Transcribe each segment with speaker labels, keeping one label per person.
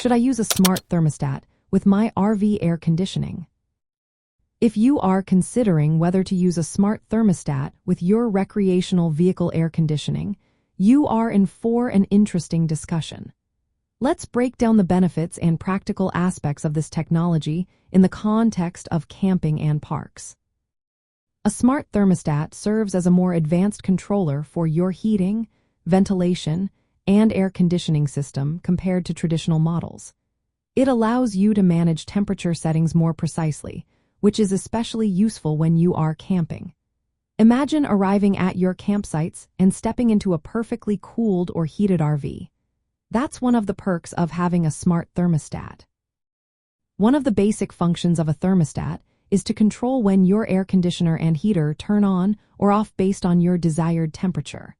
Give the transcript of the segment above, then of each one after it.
Speaker 1: Should I use a smart thermostat with my RV air conditioning? If you are considering whether to use a smart thermostat with your recreational vehicle air conditioning, you are in for an interesting discussion. Let's break down the benefits and practical aspects of this technology in the context of camping and parks. A smart thermostat serves as a more advanced controller for your heating, ventilation, and air conditioning system compared to traditional models. It allows you to manage temperature settings more precisely, which is especially useful when you are camping. Imagine arriving at your campsites and stepping into a perfectly cooled or heated RV. That's one of the perks of having a smart thermostat. One of the basic functions of a thermostat is to control when your air conditioner and heater turn on or off based on your desired temperature.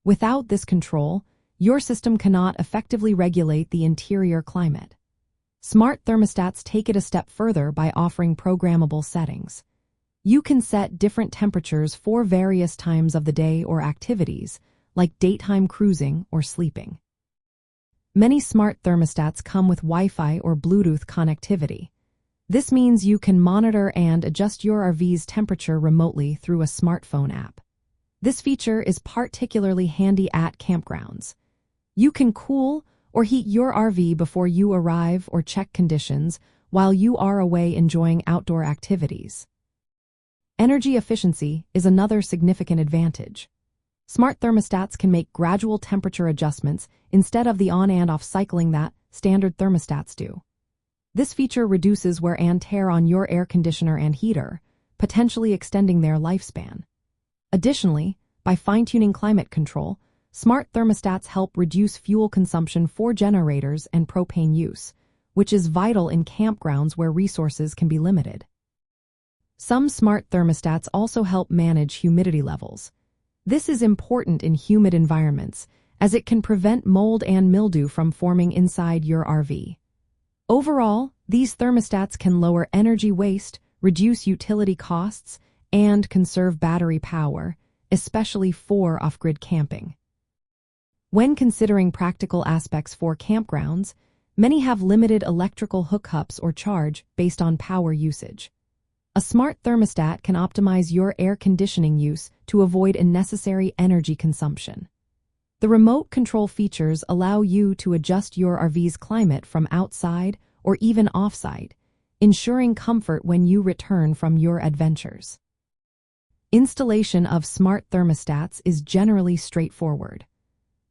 Speaker 1: Without this control, your system cannot effectively regulate the interior climate. Smart thermostats take it a step further by offering programmable settings. You can set different temperatures for various times of the day or activities, like daytime cruising or sleeping. Many smart thermostats come with Wi-Fi or Bluetooth connectivity. This means you can monitor and adjust your RV's temperature remotely through a smartphone app. This feature is particularly handy at campgrounds. You can cool or heat your RV before you arrive or check conditions while you are away enjoying outdoor activities. Energy efficiency is another significant advantage. Smart thermostats can make gradual temperature adjustments instead of the on and off cycling that standard thermostats do. This feature reduces wear and tear on your air conditioner and heater, potentially extending their lifespan. Additionally, by fine-tuning climate control, smart thermostats help reduce fuel consumption for generators and propane use, which is vital in campgrounds where resources can be limited. Some smart thermostats also help manage humidity levels. This is important in humid environments, as it can prevent mold and mildew from forming inside your RV. Overall, these thermostats can lower energy waste, reduce utility costs, and conserve battery power, especially for off-grid camping. When considering practical aspects for campgrounds, many have limited electrical hookups or charge based on power usage. A smart thermostat can optimize your air conditioning use to avoid unnecessary energy consumption. The remote control features allow you to adjust your RV's climate from outside or even offsite, ensuring comfort when you return from your adventures. Installation of smart thermostats is generally straightforward.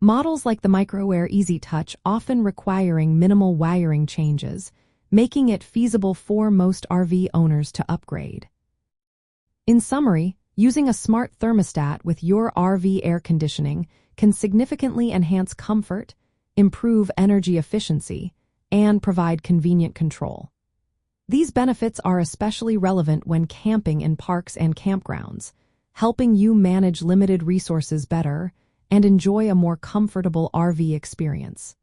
Speaker 1: Models like the MicroAir Easy Touch often requiring minimal wiring changes, making it feasible for most RV owners to upgrade. In summary, using a smart thermostat with your RV air conditioning can significantly enhance comfort, improve energy efficiency, and provide convenient control. These benefits are especially relevant when camping in parks and campgrounds, helping you manage limited resources better and enjoy a more comfortable RV experience.